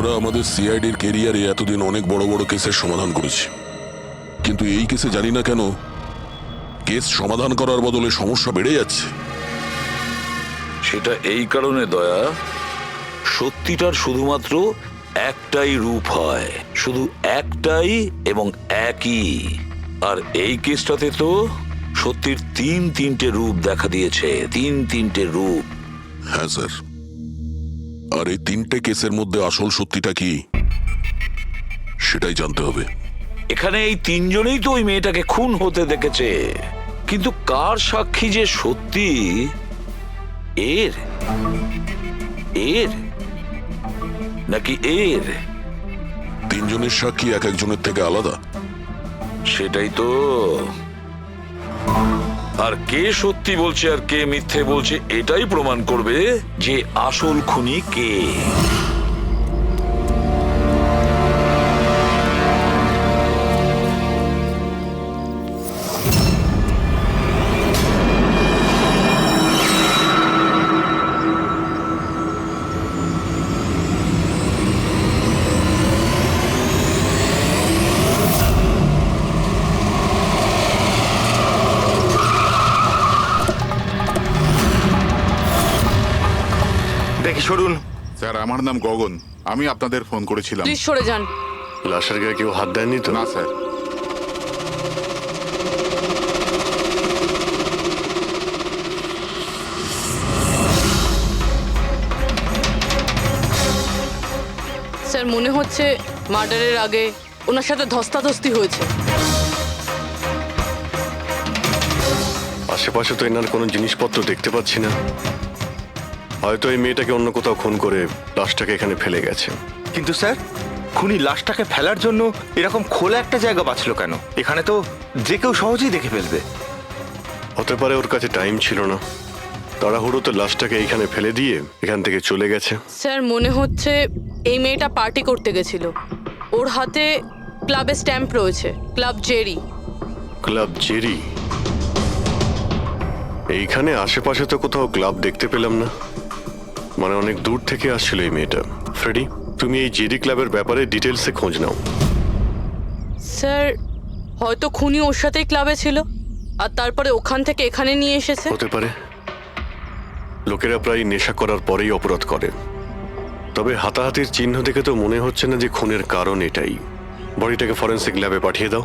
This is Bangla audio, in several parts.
আমরা আমাদের সিআইডির ক্যারিয়ারে এতদিন অনেক বড় বড় কেসের সমাধান করেছি, কিন্তু এই কেসে জানি না কেন কেস সমাধান করার বদলে সমস্যা বেড়ে যাচ্ছে। সেটা এই কারণে দয়া, সত্যিটার শুধুমাত্র একটাই রূপ হয়, শুধু একটাই এবং একই। আর এই কেসটাতে তো সত্যির তিনটে রূপ দেখা দিয়েছে, তিনটে রূপ। হ্যাঁ স্যার, আর এই তিনটে কেসের মধ্যে আসল সত্যিটা কি সেটাই জানতে হবে। এখানে এই তিনজনেই তো ওই মেয়েটাকে খুন হতে দেখেছে, কিন্তু কার সাক্ষী যে সত্যি এর এর নাকি এর? তিনজনের সাক্ষী এক একজনের থেকে আলাদা। সেটাই তো। আর কে সত্যি বলছে আর কে মিথ্যে বলছে এটাই প্রমাণ করবে যে আসল খুনি কে। দেখি সরুন। স্যার, আমার নাম গগন, আমি আপনাদের ফোন করেছিলাম। প্লিজ সরে যান। লাশের গায়ে কেউ হাত দেয়নি তো? না স্যার। স্যার মনে হচ্ছে মার্ডারের আগে ওনার সাথে ধস্তাধস্তি হয়েছে। আশেপাশে তো এনার কোনো জিনিসপত্র দেখতে পাচ্ছি না। হয়তো এই মেয়েটাকে অন্য কোথাও খুন করে লাশটাকে এখানে ফেলে গেছে। কিন্তু স্যার, খুনি লাশটাকে ফেলার জন্য এরকম খোলা একটা জায়গা বাঁচলো কেন? এখানে তো যে কেউ সহজেই দেখে ফেলবে। হতে পারে ওর কাছে টাইম ছিল না, তাড়াহুড়োতে লাশটাকে এইখানে ফেলে দিয়ে এখান থেকে চলে গেছে। স্যার মনে হচ্ছে এই মেয়েটা পার্টি করতে গেছিল। ওর হাতে ক্লাবের স্ট্যাম্প রয়েছে, ক্লাব জেরি। Club Jerry? এইখানে আশেপাশে তো কোথাও ক্লাব দেখতে পেলাম না, মানে অনেক দূর থেকে আসছিল এই মেয়েটা। ফ্রেডি, তুমি এই জেরি ক্লাবের ব্যাপারে ডিটেলসে খোঁজ নাও। স্যার হয়তো খুনি ওর সাথেই ক্লাবে ছিল আর তারপরে ওখান থেকে এখানে নিয়ে এসেছে। হতে পারে। লোকেরা প্রায় নেশা করার পরেই অপরাধ করে, তবে হাতাহাতির চিহ্ন দেখে তো মনে হচ্ছে না যে খুনের কারণ এটাই। বডিটাকে ফরেন্সিক ল্যাবে পাঠিয়ে দাও।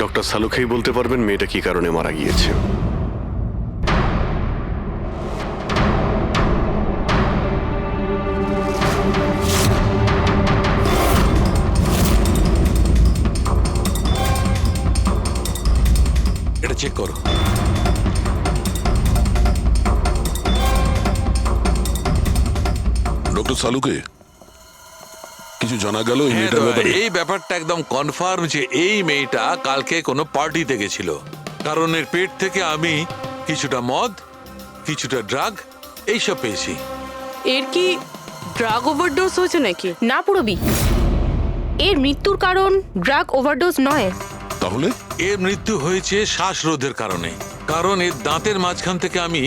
ডক্টর সালুখেই বলতে পারবেন মেয়েটা কি কারণে মারা গিয়েছে। এটা চেক করো। ডক্টর সালুকে কিছু জানা গেল এই মেয়েটার ব্যাপারে? এই ব্যাপারটা একদম কনফার্ম যে এই মেয়েটা কালকে কোনো পার্টিতে গেছিল, কারণ এর পেট থেকে আমি কিছুটা মদ, কিছুটা ড্রাগ এইসব পেয়েছি। এর কি ড্রাগ ওভারডোজ হয়েছে নাকি? না পুরবি, এর মৃত্যুর কারণ ড্রাগ ওভারডোজ নয়। তাহলে এর মৃত্যু হয়েছে শ্বাসরোধের কারণে, কারণ এর দাঁতের মাঝখান থেকে আমি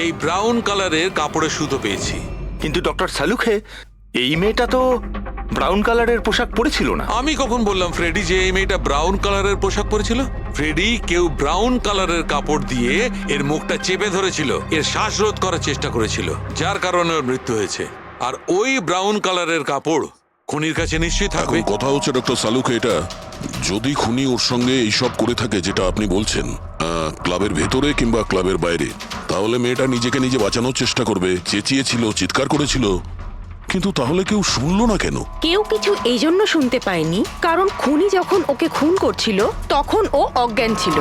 এই ব্রাউন কালারের কাপড়ের সুতো পেয়েছি। কিন্তু ডক্টর সালুখে, এই মেয়েটা তো ব্রাউন কালারের পোশাক পরেছিল না। আমি কখন বললাম ফ্রেডি যে এই মেয়েটা ব্রাউন কালারের পোশাক পরেছিল? ফ্রেডি, কেউ ব্রাউন কালারের কাপড় দিয়ে এর মুখটা চেপে ধরেছিল, এর শ্বাসরোধ করার চেষ্টা করেছিল, যার কারণে ওর মৃত্যু হয়েছে। আর ওই ব্রাউন কালারের কাপড় খুনির কাছে নিশ্চয়ই থাকবে। এখন কথা হচ্ছে ডক্টর সালুকে, এটা যদি খুনি ওর সঙ্গে এইসব করে থাকে যেটা আপনি বলছেন, ক্লাবের ভেতরে কিংবা ক্লাবের বাইরে, তাহলে মেয়েটা নিজেকে নিজে বাঁচানোর চেষ্টা করবে, চেঁচিয়েছিল, চিৎকার করেছিল, কিন্তু তাহলে কেউ শুনলো না কেন? কেউ কিছু এই জন্য শুনতে পায়নি কারণ খুনি যখন ওকে খুন করছিল তখন ও অজ্ঞান ছিল।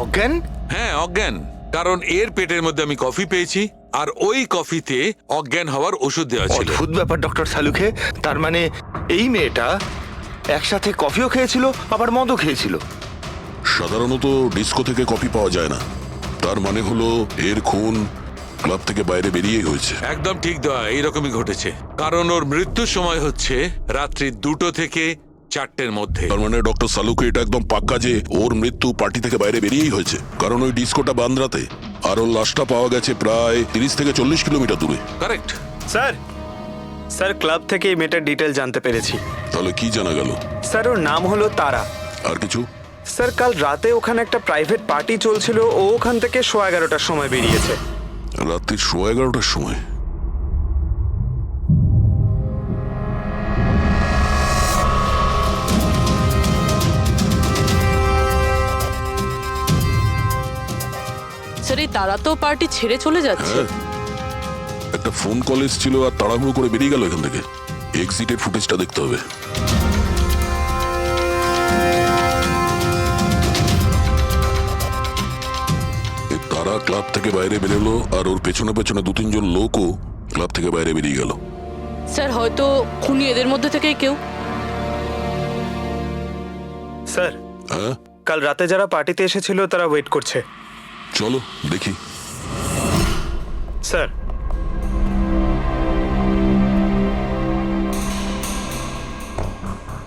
অজ্ঞান? হ্যাঁ, অজ্ঞান। কারণ এর পেটের মধ্যে আমি কফি পেয়েছি, আর ওই কফিতে অজ্ঞান হওয়ার ওষুধ দেওয়া ছিল। অদ্ভুত ব্যাপার ডক্টর সালুখে। তার মানে এই মেয়েটা একসাথে কফিও খেয়েছিল আবার মদও খেয়েছিল। সাধারণত ডিস্কো থেকে কফি পাওয়া যায় না, তার মানে হলো এর খুন ক্লাব থেকে বাইরে বেরিয়ে হয়েছে। একদম ঠিক দেওয়া, এইরকমই ঘটেছে। কারণ ওর মৃত্যুর সময় হচ্ছে রাত্রি 2টো থেকে 4টের মধ্যে। তার মানে ডক্টর সালুকে এটা একদম পাক্কা যে ওর মৃত্যু পার্টি থেকে বাইরে বেরিয়েই হয়েছে, কারণ ওই ডিস্কোটা বান্দ্রাতে, আর ওর লাশটা পাওয়া গেছে প্রায় 30 থেকে 40 কিলোমিটার দূরে। কারেক্ট। স্যার, স্যার ক্লাব থেকে এই মেয়েটার ডিটেল জানতে পেরেছি। তাহলে কি জানা গেল? স্যার ওর নাম হলো তারা। আর কিছু? স্যার কাল রাতে ওখানে একটা প্রাইভেট পার্টি চলছিল, ও ওখান থেকে 11:15টার সময় বেরিয়েছে। রাত্রি 11:30টার সময়? স্যার এই তারা তো পার্টি ছেড়ে চলে যাচ্ছে। হ্যাঁ, একটা ফোন কল এসেছিল আর তাড়াহুড়ো করে বেরিয়ে গেল এখান থেকে। এক্সিটের ফুটেজটা দেখতে হবে। এই তারা ক্লাব থেকে বাইরে বেরোলো আর ওর পেছনে পেছনে 2-3 জন লোকও ক্লাব থেকে বাইরে বেরিয়ে গেল। স্যার হয়তো খুনি এদের মধ্যে থেকেই কেউ। স্যার হ্যাঁ, কাল রাতে যারা পার্টিতে এসেছিল তারা ওয়েট করছে। চলো দেখি। স্যার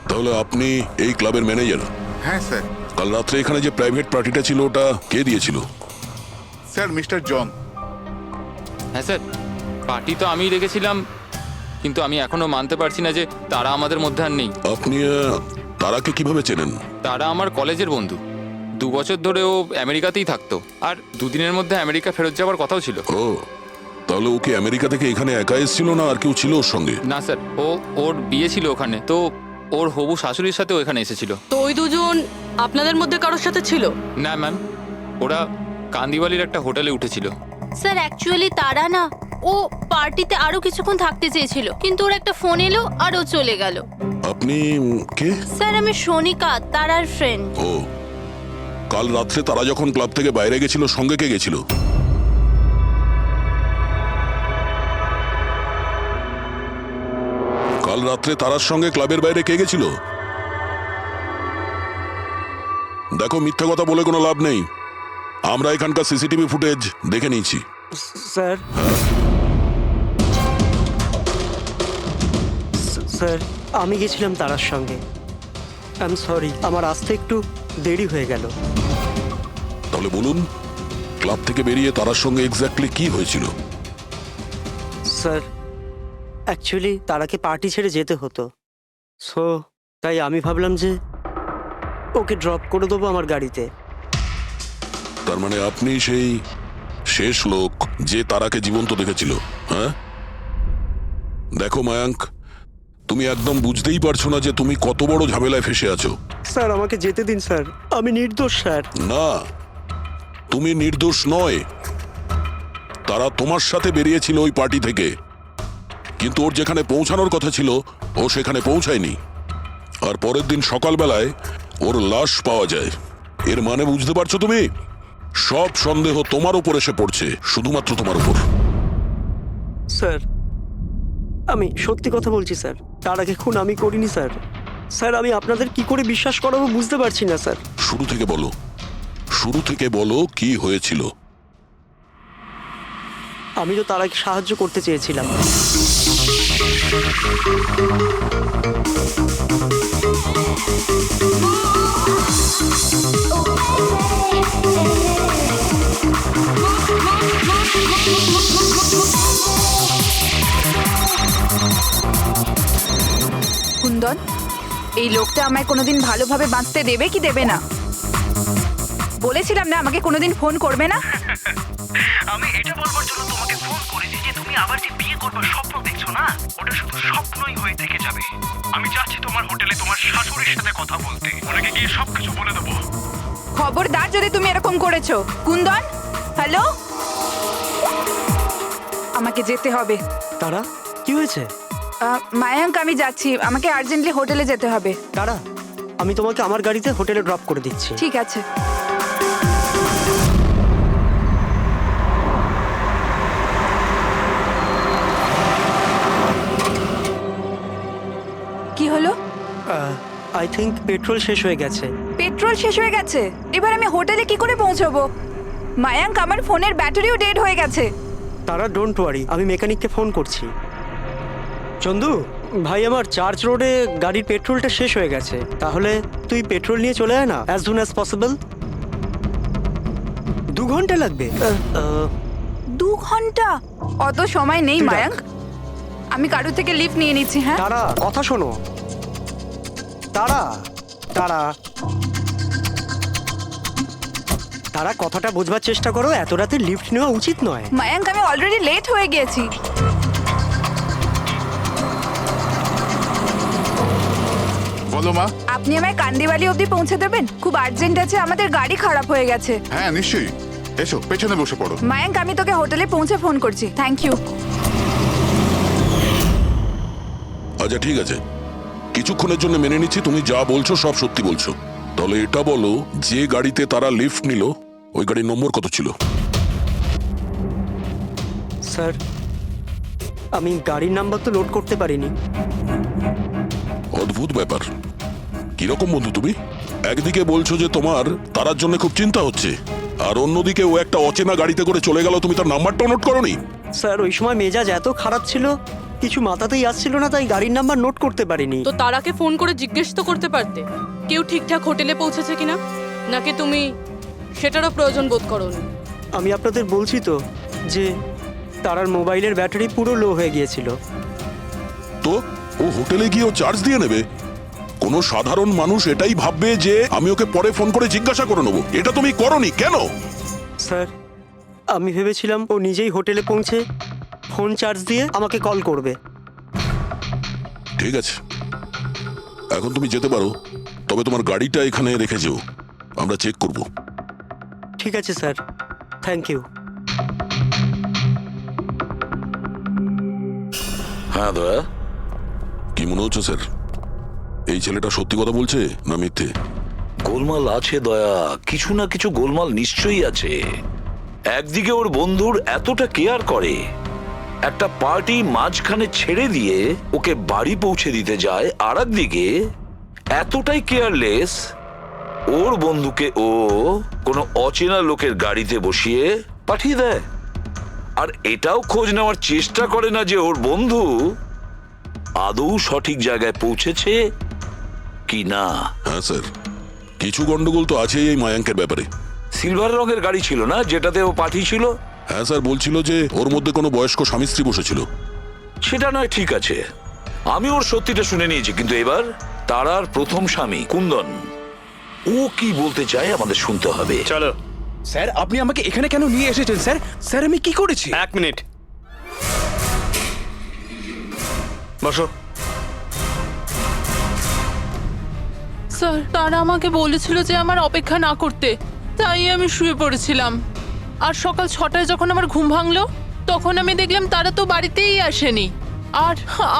তাহলে আপনি এই ক্লাবের ম্যানেজার? হ্যাঁ স্যার। কাল রাত্রে এখানে যে প্রাইভেট পার্টিটা ছিল ওটা কে দিয়েছিল? Sir mister John. হ্যাঁ স্যার, পার্টি তো আমিই রেখেছিলাম, কিন্তু আমি এখনো মানতে পারছি না যে তারা আমাদের মধ্যে আর নেই। আপনি তারাকে কিভাবে চেনেন? তারা আমার কলেজের বন্ধু। 2 বছর ধরে ও আমেরিকাতেই থাকতো, আর 2 দিনের মধ্যে আমেরিকা ফেরত যাওয়ার কথাও ছিল। ও, তাহলে ওকে আমেরিকা থেকে এখানে একা এসেছিল না আর কেউ ছিল ওর সঙ্গে? না স্যার, ওর বিয়ে ছিল ওখানে, তো ওর হবু শাশুড়ির সাথেও এখানে এসেছিল। তো ওই দুজন আপনাদের মধ্যে কারোর সাথে ছিল? না ম্যাম, ওরা কান্দিওয়ালির একটা হোটেলে উঠেছিল। স্যার অ্যাকচুয়ালি তারা না, ও পার্টিতে আরো কিছুক্ষণ থাকতে চেয়েছিল, কিন্তু ওর একটা ফোন এলো আর ও চলে গেল। আপনি কে? স্যার আমি সোনিকা, তারার ফ্রেন্ড। ও, কাল রাত্রে তারা যখন ক্লাব থেকে বাইরে গেছিল সঙ্গে কে গেছিল? কাল রাত্রে তারার সঙ্গে ক্লাবের বাইরে কে গেছিল? দেখো, মিথ্যা কথা বলে কোনো লাভ নেই। আমরা এখানকার সিসিটিভি ফুটেজ দেখে নিয়েছি। স্যার স্যার আমি গেছিলাম তারার সঙ্গে। আই এম সরি, আমার আসতে একটু দেরি হয়ে গেল। তাহলে বলুন, ক্লাব থেকে বেরিয়ে তারার সঙ্গে এক্স্যাক্টলি কি হয়েছিল? স্যার অ্যাকচুয়ালি তারাকে পার্টি ছেড়ে যেতে হতো, সো তাই আমি ভাবলাম যে ওকে ড্রপ করে দেবো আমার গাড়িতে। তার মানে আপনি সেই শেষ লোক যে তারাকে জীবন্ত দেখেছিল? হ্যাঁ, দেখো মায়াঙ্ক, তুমি একদম বুঝতেই পারছো না যে তুমি কত বড় ঝামেলায় ফেসে আছো। স্যার আমাকে যেতে দিন স্যার, আমি নির্দোষ স্যার। না, তুমি নির্দোষ নয়। তারা তোমার সাথে বেরিয়েছিল ওই পার্টি থেকে, কিন্তু ওর যেখানে পৌঁছানোর কথা ছিল ও সেখানে পৌঁছায়নি। আর পরের দিন সকালবেলায় ওর লাশ পাওয়া যায়। এর মানে বুঝতে পারছো তুমি? সব সন্দেহ তোমার উপর এসে পড়ছে, শুধুমাত্র তোমার উপর। স্যার আমি সত্যি কথা বলছি স্যার, তার আগে খুন আমি করিনি স্যার। স্যার আমি আপনাদের কি করে বিশ্বাস করাবো বুঝতে পারছি না স্যার। শুরু থেকে বলো, শুরু থেকে বলো কি হয়েছিল। আমি তো তারাকে সাহায্য করতে চেয়েছিলাম। কুন্দন, এই লোকটা আমায় কোনোদিন ভালোভাবে বাঁচতে দেবে কি দেবে না? বলেছিলাম না আমাকে কোনোদিন ফোন করবে না। আমি এটা বলবার জন্য তোমাকে ফোন করেছি যে তুমি আবার যে বিয়ে করবার স্বপ্ন দেখছো না, ওটা শুধু স্বপ্নই হয়ে থেকে যাবে। আমি যাচ্ছি তোমার হোটেলে তোমার শাশুড়ির সাথে কথা বলতে, ওনাকে গিয়ে সবকিছু বলে দেবো। খবরদার যদি তুমি এরকম করেছো। কুন্দন, হ্যালো, আমাকে যেতে হবে। তারা কি হয়েছে? মায়াঙ্ক আমি যাচ্ছি, আমাকে আর্জেন্টলি হোটেলে যেতে হবে। তারা আমি তোমাকে আমার গাড়িতে হোটেলে ড্রপ করে দিচ্ছি। ঠিক আছে। কি হলো? আই থিঙ্ক পেট্রোল শেষ হয়ে গেছে। পেট্রোল শেষ হয়ে গেছে? এবার আমি হোটেলে কি করে পৌঁছবো? মায়াঙ্ক আমার ফোনের ব্যাটারিও ডেড হয়ে গেছে। তারা ডোন্ট ওয়ারি, আমি মেকানিককে ফোন করছি। চন্দু ভাই, আমার চার্চ রোডে গাড়ির পেট্রোলটা শেষ হয়ে গেছে, তাহলে তুই পেট্রোল নিয়ে চলে আয় না অ্যাজ সুন অ্যাজ পসিবল। 2 ঘন্টা লাগবে। 2 ঘন্টা? অত সময় নেই মায়াঙ্ক, আমি কারোর থেকে লিফট নিয়ে নিচ্ছি। হ্যাঁ তারা কথা শোনো। তারা তারা তারা কথাটা বোঝবার চেষ্টা করো, এত রাতে লিফট নেওয়া উচিত নয়। মায়াঙ্ক, আমি অলরেডি লেট হয়ে গেছি। বলো মা। আপনি আমায় কান্দিবালি অবধি পৌঁছে দেবেন? খুব আর্জেন্ট আছে, আমাদের গাড়ি খারাপ হয়ে গেছে। হ্যাঁ নিশ্চয়ই, এসো পেছনে বসে পড়ো। মায়াঙ্ক, আমি তোকে হোটেলে পৌঁছে ফোন করছি। Thank you. আচ্ছা ঠিক আছে, কিছুক্ষণের জন্য মেনে নিচ্ছি তুমি যা বলছো সব সত্যি বলছো। তাহলে এটা বলো, যে গাড়িতে তারা লিফট নিল ওই গাড়ির নম্বর কত ছিল? স্যার, আমি গাড়ির নাম্বার তো লোড করতে পারিনি। অদ্ভুত ব্যাপার। কিরকম বন্ধু তুমি? একদিকে বলছো যে তোমার তারার জন্য খুব চিন্তা হচ্ছে, আর অন্যদিকে ও একটা অচেনা গাড়িতে করে চলে গেল, তুমি তার নাম্বারটাও নোট করোনি? স্যার, ওই সময় মেজাজ এত খারাপ ছিল, কিছু মাথাতেই আসছিল না, তাই গাড়ির নাম্বার নোট করতে পারিনি। তো তারাকে ফোন করে জিজ্ঞেস তো করতে পারতে কেউ ঠিকঠাক হোটেলে পৌঁছেছে কিনা, নাকি তুমি সেটারও প্রয়োজন বোধ করোনি? আমি আপনাদের বলছি তো যে তারার মোবাইলের ব্যাটারি পুরো লো হয়ে গিয়েছিল। তো ও হোটেলে গিয়ে ও চার্জ দিয়ে নেবে? কোনো সাধারণ মানুষ এটাই ভাববে যে আমি ওকে পরে ফোন করে জিজ্ঞাসা করে নেবো। এটা তুমি করোনি কেন? স্যার, আমি ভেবেছিলাম ও নিজেই হোটেলে পৌঁছে ফোন চার্জ দিয়ে আমাকে কল করবে। ঠিক আছে, এখন তুমি যেতে পারো, তবে তোমার গাড়িটা এখানে রেখে যেও, আমরা চেক করব। ঠিক আছে স্যার, থ্যাংক ইউ। হ্যাঁ দয়া। কি মনে হচ্ছে স্যার, এই ছেলেটা সত্যি কথা বলছে না মিথ্যে? গোলমাল আছে দয়া, কিছু না কিছু গোলমাল নিশ্চয়ই আছে। একদিকে ওর বন্ধুর এতটা কেয়ার করে, একটা পার্টি মাঝখানে ছেড়ে দিয়ে ওকে বাড়ি পৌঁছে দিতে যায়, আর একদিকে এতটাই কেয়ারলেস ওর বন্ধুকে ও কোনো অচেনা লোকের গাড়িতে বসিয়ে পাঠিয়ে দেয়, আর এটাও খোঁজ নেওয়ার চেষ্টা করে না যে ওর বন্ধু আদৌ সঠিক জায়গায় পৌঁছেছে কি না। হ্যাঁ স্যার, কিছু গন্ডগোল তো আছেই এই মায়াঙ্কের ব্যাপারে। সিলভার রঙের গাড়ি ছিল না যেটাতে ও পাঠিয়েছিল? হ্যাঁ স্যার, বলছিল যে ওর মধ্যে কোনো বয়স্ক স্বামী স্ত্রী বসেছিল। সেটা নয়, ঠিক আছে, আমি ওর সত্যিটা শুনে নিয়েছি, কিন্তু এবার তারার প্রথম স্বামী কুন্দন, ও কি বলতে চায় আমাদের শুনতে হবে। চলো। স্যার, আপনি আমাকে এখানে কেন নিয়ে এসেছেন স্যার? স্যার, আমি কি করেছি? এক মিনিট বসো। স্যার, তারা আমাকে বলেছিল যে আমার অপেক্ষা না করতে, তাই আমি শুয়ে পড়েছিলাম। আর সকাল 6টায় যখন আমার ঘুম ভাঙলো, তখন আমি দেখলাম তারা তো বাড়িতেই আসেনি। আর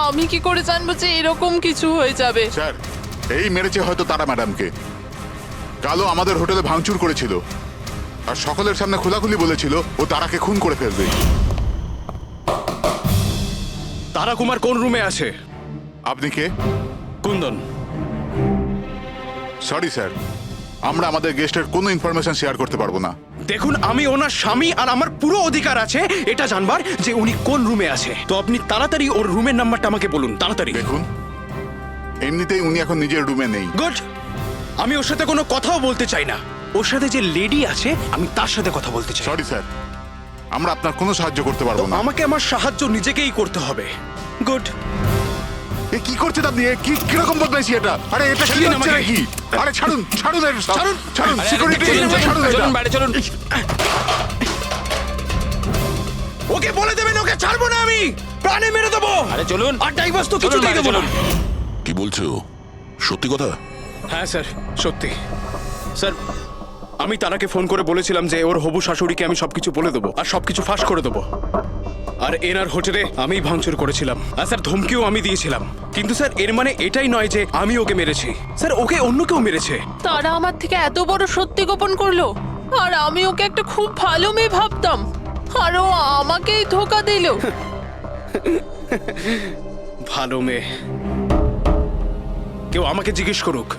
আমি কি করে জানবো যে এরকম কিছু হয়ে যাবে? স্যার, এই মেরেছে হয়তো তারা ম্যাডামকে। কালো আমাদের হোটেলে ভাঙচুর করেছিল, আর সকলের সামনে খোলাখুলি বলেছিল ও তারাকে খুন করে ফেলবে। তারা কুমার কোন রুমে আছে? আপনি কে? কুন্দন। সরি স্যার, আমরা আমাদের গেস্টের কোনো ইনফরমেশন শেয়ার করতে পারবো না। দেখুন, আমি ওনার স্বামী, আর আমার পুরো অধিকার আছে এটা জানবার যে উনি কোন রুমে আছে। তো আপনি তাড়াতাড়ি ওর রুমের নাম্বারটা আমাকে বলুন, তাড়াতাড়ি। দেখুন, এমনিতেই উনি এখন নিজের রুমে নেই। গুড। আমি ওর সাথে কোনো কথাও বলতে চাই না। ওর সাথে যে লেডি আছে আমি তার সাথে কথা বলতে চাই। সরি স্যার, আমরা আপনার কোনো সাহায্য করতে তো পারবো না। আমাকে আমার সাহায্য নিজেকেই করতে হবে। গুড। এ কি করছেন আপনি? এ কি কিরকম বদমাইশি এটা? আরে এটা কি হচ্ছে নাকি? আরে ছাড়ুন, ছাড়ুন এর সব। ছাড়ুন, ছাড়ুন, সিকিউরিটি ছাড়ুন এটা। বাইরে চলুন। ওকে বলে দেবেন ওকে ছাড়বো না, আমি প্রাণে মেরে দেবো। আরে চলুন। আর ডাইভার্স তো কিছুতেই দেবো না। কি বলছো, সত্যি কথা? হ্যাঁ স্যার, সত্যি। স্যার, আমি তারাকে ফোন করে বলেছিলাম যে ওর হবু শাশুড়িকে আমি সবকিছু বলে দেবো আর সবকিছু ফাঁস করে দেবো। আর এনার হোটেলে আমি ভাঙচুর করেছিলাম, আর স্যার ধমকিও আমি দিয়েছিলাম। কিন্তু স্যার, এর মানে এটাই নয় যে আমি ওকে মেরেছি। স্যার, ওকে অন্য কেউ মেরেছে। তারা আমার থেকে এত বড় সত্যি গোপন করলো, আর আমি ওকে একটা খুব ভালো মেয়ে ভাবতাম, আর ও আমাকেই ধোকা দিল। ভালো মেয়ে? কেউ আমাকে জিজ্ঞেস করুক,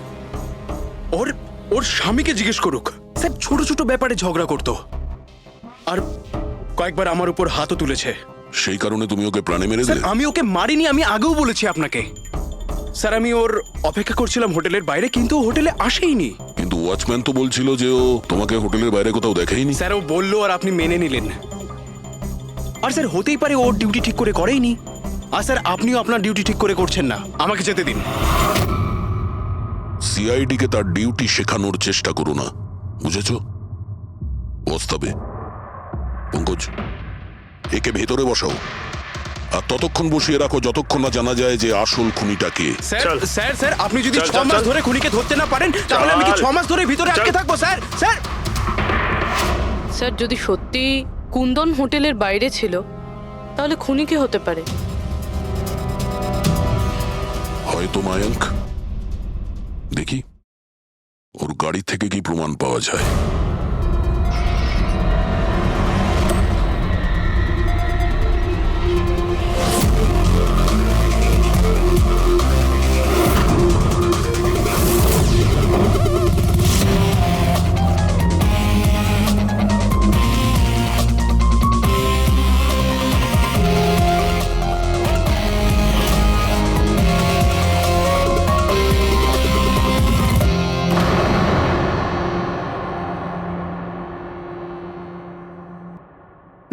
ওর স্বামীকে জিজ্ঞেস করুক। স্যার, ছোট ছোট ব্যাপারে ঝগড়া করতো, আর কয়েকবার আমার উপর হাতও তুলেছে। সেই কারণে তুমি ওকে প্রাণে মেরে স্যার, দিলে? আমি ওকে মারিনি, আমি আগেও বলেছি আপনাকে। স্যার, আমি ওর অপেক্ষা করছিলাম হোটেলের বাইরে, কিন্তু ও হোটেলে আসেইনি। কিন্তু ওয়াচম্যান তো বলছিল যে ও তোমাকে হোটেলের বাইরে কোথাও দেখেইনি। স্যার, ও বললো আর আপনি মেনে নিলেন। আর স্যার, হতেই পারে ওর ডিউটি ঠিক করে করেইনি। আর স্যার আপনিও আপনার ডিউটি ঠিক করে করছেন না, আমাকে যেতে দিন। সিআইডি কে তার ডিউটি শেখানোর চেষ্টা করো না, বুঝেছ? বস্তাবে। পঙ্কজ, একে ভেতরে বসাও আর ততক্ষণ বসিয়ে রাখো যতক্ষণ না জানা যায় যে আসল খুনিটা কে। স্যার স্যার স্যার আপনি যদি চল, 6 চল, মাস চল। ধরে খুনিকে ধরতে না পারেন তাহলে আমি কি চল। 6 মাস ধরে ভিতরে আটকে চল। থাকবো স্যার? স্যার স্যার যদি সত্যি কুন্দন হোটেলের বাইরে ছিল তাহলে খুনি কে হতে পারে? হয়তো মায়াঙ্ক। দেখি ওর গাড়ি থেকে কি প্রমাণ পাওয়া যায়।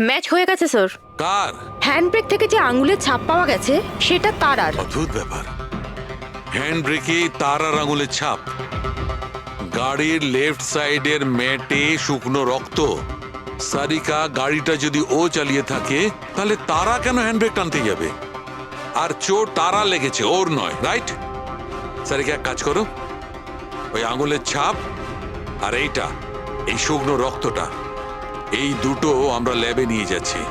ম্যাচ হয়ে গেছে স্যার। কার? হ্যান্ডব্রেক থেকে যে আঙুলের ছাপ পাওয়া গেছে সেটা তারার। অদ্ভুত ব্যাপার, হ্যান্ড ব্রেকে তার আর আঙুলের ছাপ। গাড়ির লেফট সাইডের ম্যাটে শুকনো রক্ত। সারিকা গাড়িটা যদি ও চালিয়ে থাকে তাহলে তারা কেন হ্যান্ডব্রেক টানতে যাবে? আর চোট তারা লেগেছে, ওর নয়, রাইট? সারিকা এক কাজ করো, ওই আঙুলের ছাপ আর এইটা, এই শুকনো রক্তটা, এই দুটো আমরা ল্যাবে নিয়ে যাচ্ছি।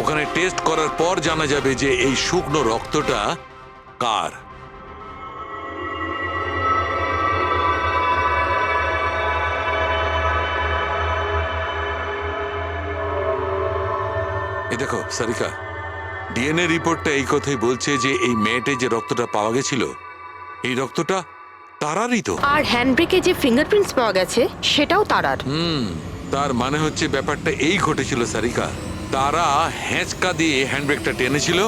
ওখানে টেস্ট করার পর জানা যাবে যে এই শুকনো রক্তটা কার। এই দেখো সারিকা, ডিএনএ রিপোর্টটা এই কথাই বলছে যে এই মেয়েটে যে রক্তটা পাওয়া গেছিল এই রক্তটা তারারই তো। আর হ্যান্ডব্রেকে যে ফিঙ্গারপ্রিন্টস পাওয়া গেছে সেটাও তারার। তার মানে হচ্ছে ব্যাপারটা এই ঘটেছিল সারিকা, তারা হ্যাঁচকা দিয়ে হ্যান্ডব্রেকটা টেনেছিল,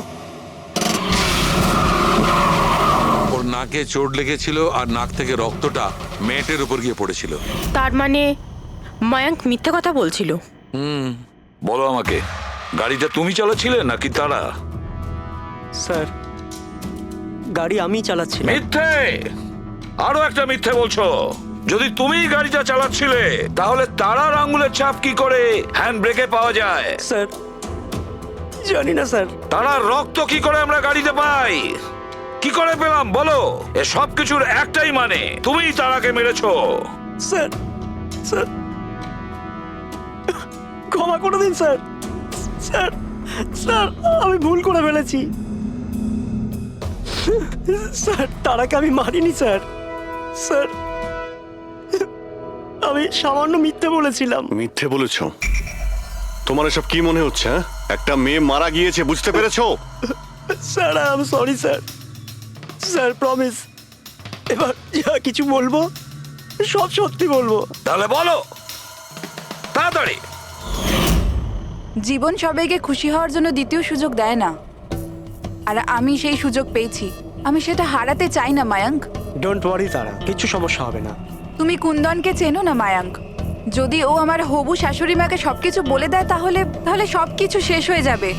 ওর নাকে চোট লেগেছিল আর নাক থেকে রক্তটা ম্যাটের উপর গিয়ে পড়েছিল। তার মানে মায়াঙ্ক মিথ্যে কথা বলছিল। বলো আমাকে, গাড়িটা তুমি চালাচ্ছিলে নাকি তারা? স্যার গাড়ি আমি চালাচ্ছি। মিথ্যে, আরো একটা মিথ্যে বলছো। যদি তুমি গাড়িটা চালাচ্ছিলে তাহলে তারার আঙ্গুলের ছাপ কি করে হ্যান্ড ব্রেকে পাওয়া যায়? স্যার জানি না স্যার। তারার রক্ত কি করে আমরা গাড়িতে পাই? কি করে পেলাম বলো? এ সব কিছুর একটাই মানে, তুমিই তারাকে মেরেছো। স্যার স্যার ক্ষমা করে দিন স্যার। স্যার স্যার আমি ভুল করে ফেলেছি স্যার। তারাকে আমি মারিনি স্যার। স্যার আমি সামান্য মিথ্যে বলেছিলাম। মিথ্যে বলেছো? তোমার এসব কি মনে হচ্ছে? হ্যাঁ, একটা মেয়ে মারা গিয়েছে, বুঝতে পেরেছো? Sir I am sorry sir. Sir promise, এবার যা কিছু বলবো সব সত্যি বলবো। তাহলে বলো তাড়াতাড়ি। জীবন সবাইকে খুশি হওয়ার জন্য দ্বিতীয় সুযোগ দেয় না, আর আমি সেই সুযোগ পেয়েছি। আমি সেটা হারাতে চাই না মায়াঙ্ক। ডোন্ট ওয়ারি তারা, কিচ্ছু সমস্যা হবে না। তুমি কুন্দনকে চেনো না মায়াঙ্ক? যদি ও আমার হবু শাশুড়ি মাকে সবকিছু বলে দেয় তাহলে তাহলে সবকিছু শেষ হয়ে যাবে।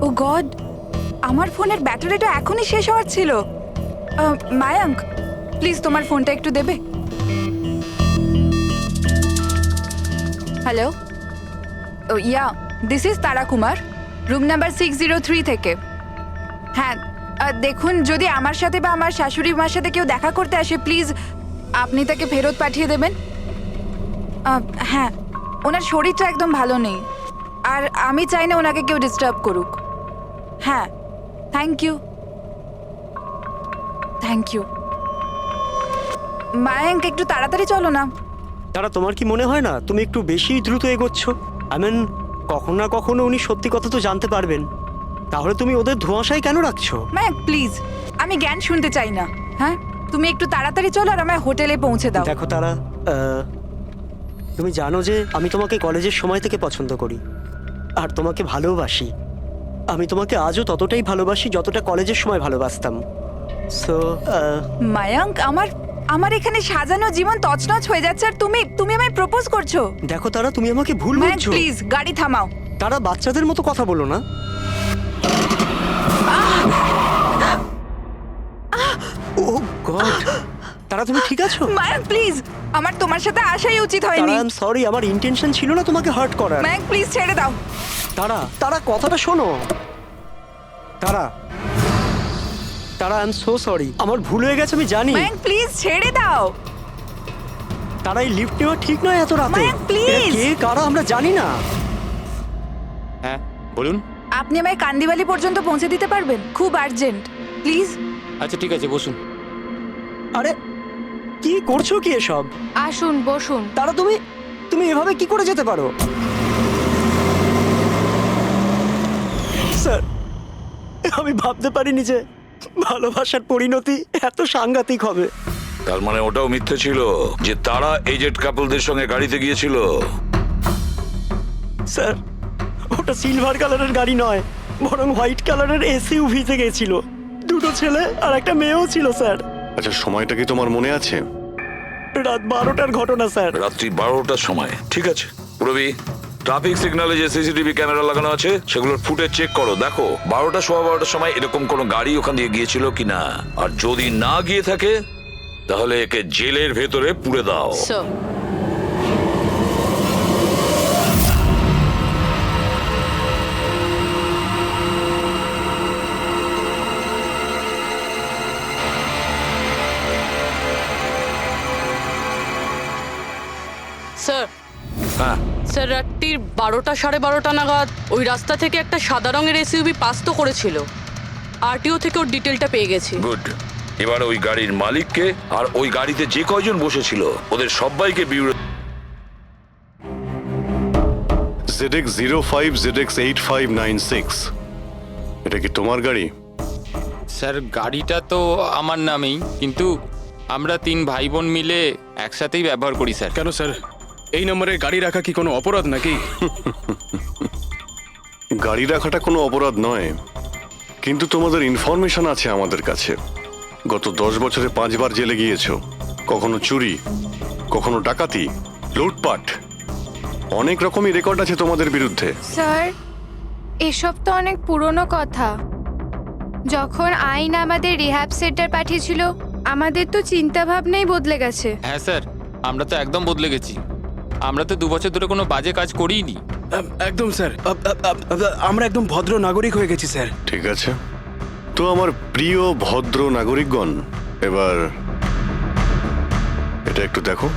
ও গড, আমার ফোনের ব্যাটারিটা এখনই শেষ হওয়ার ছিল। মায়াঙ্ক প্লিজ তোমার ফোনটা একটু দেবে? Hello, yeah this is Tara Kumar, room number 603 থেকে। হ্যাঁ দেখুন, যদি আমার সাথে বা আমার শাশুড়ি মার সাথে কেউ দেখা করতে আসে প্লিজ আপনি তাকে ফেরত পাঠিয়ে দেবেন। হ্যাঁ, ওনার শরীরটা একদম ভালো নেই আর আমি চাই না ওনাকে কেউ ডিস্টার্ব করুক। হ্যাঁ, thank you thank you. Mayank একটু তাড়াতাড়ি চলো না। তারা তোমার কি মনে হয় না তুমি একটু বেশি দ্রুত এগোচ্ছ? আই মিন কখনো না কখনো উনি সত্যি কথা তো জানতে পারবেন, তাহলে তুমি ওদের ধোঁয়াশায় কেন রাখছো? মায়াঙ্ক প্লিজ, আমি জ্ঞান শুনতে চাই না। হ্যাঁ, তুমি একটু তাড়াতাড়ি চলো আর আমায় হোটেলে পৌঁছে দাও। দেখো তারা, তুমি জানো যে আমি তোমাকে কলেজের সময় থেকে পছন্দ করি আর তোমাকে ভালোবাসি। আমি তোমাকে আজও ততটাই ভালোবাসি যতটা কলেজের সময় ভালোবাসতাম। সো মায়াঙ্ক, আমার এখানে সাজানো জীবন তছনছ হয়ে যাচ্ছে আর তুমি আমায় প্রপোজ করছো। দেখো তারা, তুমি আমাকে ভুল মায়াঙ্ক বলছো। প্লিজ গাড়ি থামাও। তারা বাচ্চাদের মতো কথা বলো না। ও গড, তারা তুমি ঠিক আছো? মায়াঙ্ক প্লিজ, আমার তোমার সাথে আসাই উচিত হয়নি। আই এম সরি, আমার ইন্টেনশন ছিল না তোমাকে হার্ট করার। মায়াঙ্ক প্লিজ ছেড়ে দাও। তারা কথাটা শোনো। তারা আই এম সো সরি, আমার ভুল হয়ে গেছে, আমি জানি। মায়াঙ্ক প্লিজ ছেড়ে দাও। তারা এই লিফট নেওয়া ঠিক নয় এত রাতে। মায়াঙ্ক, please! এরা কে কারা আমরা জানি না। হ্যাঁ বলুন। আপনি আমায় কান্দিবালি পর্যন্ত পৌঁছে দিতে পারবেন? খুব আর্জেন্ট, প্লিজ। আচ্ছা ঠিক আছে, বসুন। আরে কি করছো কি এসব? আসুন বসুন। তারা তুমি এভাবে কি করে যেতে পারো? স্যার, আমি ভাবতে পারিনি যে ভালোবাসার পরিণতি এত সাংঘাতিক হবে। তার মানে ওটাও মিথ্যে ছিল যে তারা এজেড কাপলদের সঙ্গে গাড়িতে গিয়েছিল? স্যার, ওটা সিলভার কালারের গাড়ি নয়, বরং হোয়াইট কালারের এসইউভিতে গেছিল। দুটো ছেলে আর একটা মেয়েও ছিল স্যার। আচ্ছা, সময়টা কি তোমার মনে আছে? রাত 12টার ঘটনা স্যার। রাত্রি 12টার সময়, ঠিক আছে। রবি, ট্রাফিক সিগন্যালে যে সিসিটিভি ক্যামেরা লাগানো আছে সেগুলোর ফুটেজ চেক করো, দেখো 12টার সময় এরকম কোনো গাড়ি ওখান দিয়ে গিয়েছিল কিনা। আর যদি না গিয়ে থাকে তাহলে একে জেলের ভেতরে পুরে দাও। স্যার, হ্যাঁ, স্যার রাত্রির 12টা 12:30 নাগাদ ওই রাস্তা থেকে একটা সাদা রঙের এসইউভি পাস তো করেছিল। আরটিও থেকে ওর ডিটেলটা পেয়ে গেছি। গুড। এবার ওই গাড়ির মালিককে আর ওই গাড়িতে যে কয়জন বসেছিল ওদের সবাইকে বিউরো। ZX05 ZX8596, এটা কি তোমার গাড়ি? স্যার গাড়িটা তো আমার নামেই, কিন্তু আমরা 3 ভাই বোন মিলে একসাথেই ব্যবহার করি স্যার। কেন স্যার, এই নম্বরে গাড়ি রাখা কি কোনো অপরাধ নাকি? গাড়ি রাখাটা কোনো অপরাধ নয়, কিন্তু তোমাদের ইনফরমেশন আছে আমাদের কাছে। গত 10 বছরে 5 বার জেলে গিয়েছো। কখনো চুরি, কখনো ডাকাতি, লুটপাট, অনেক রকমই রেকর্ড আছে তোমাদের বিরুদ্ধে। স্যার এসব তো অনেক পুরনো কথা। যখন আইন আমাদের রিহ্যাব সেন্টার পাঠিয়েছিল আমাদের তো চিন্তা ভাবনাই বদলে গেছে। হ্যাঁ স্যার, আমরা তো একদম বদলে গেছি। আমরা তো 2 বছর ধরে কোনো বাজে কাজ করিনি। একদম স্যার, আমরা একদম ভদ্র নাগরিক হয়ে গেছি স্যার। ঠিক আছে, তো আমার প্রিয় ভদ্র নাগরিকগণ, এবার এটা একটু দেখো।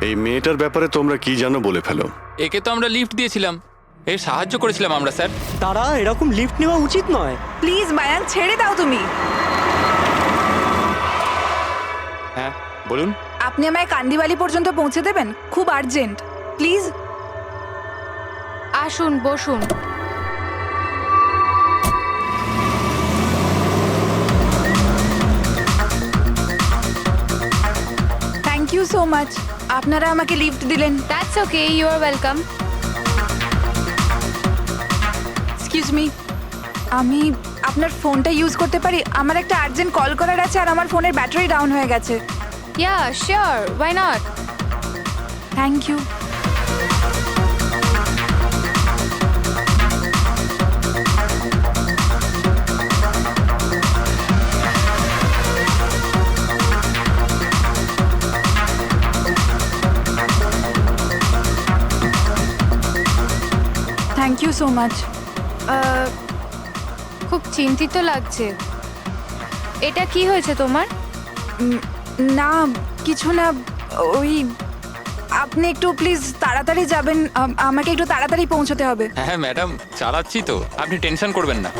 এই মেয়েটার ব্যাপারে তোমরা কি জানো বলে ফেলো। একে তো আমরা লিফট দিয়েছিলাম, এর সাহায্য করেছিলাম আমরা স্যার। তারা এরকম লিফট নেওয়া উচিত নয়। প্লিজ মায়াঙ্ক ছেড়ে দাও তুমি। হ্যাঁ বলুন। আপনি আমায় কান্দিবালি পর্যন্ত পৌঁছে দেবেন? খুব আর্জেন্ট, প্লিজ। আসুন বসুন। থ্যাংক ইউ সো মাচ, আপনারা আমাকে লিফট দিলেন। That's okay, you are welcome. Excuse me, আমি আপনার ফোনটা ইউজ করতে পারি? আমার একটা আর্জেন্ট কল করার আছে আর আমার ফোনের ব্যাটারি ডাউন হয়ে গেছে। Yeah sure, why not. Thank you. Thank you so much. খুব চিন্তিত লাগছে। এটা কি হয়েছে তোমার? না কিছু না, ওই আপনি একটু প্লিজ তাড়াতাড়ি যাবেন, আমাকে একটু তাড়াতাড়ি পৌঁছতে হবে। হ্যাঁ ম্যাডাম, চালাচ্ছি তো, আপনি টেনশন করবেন না।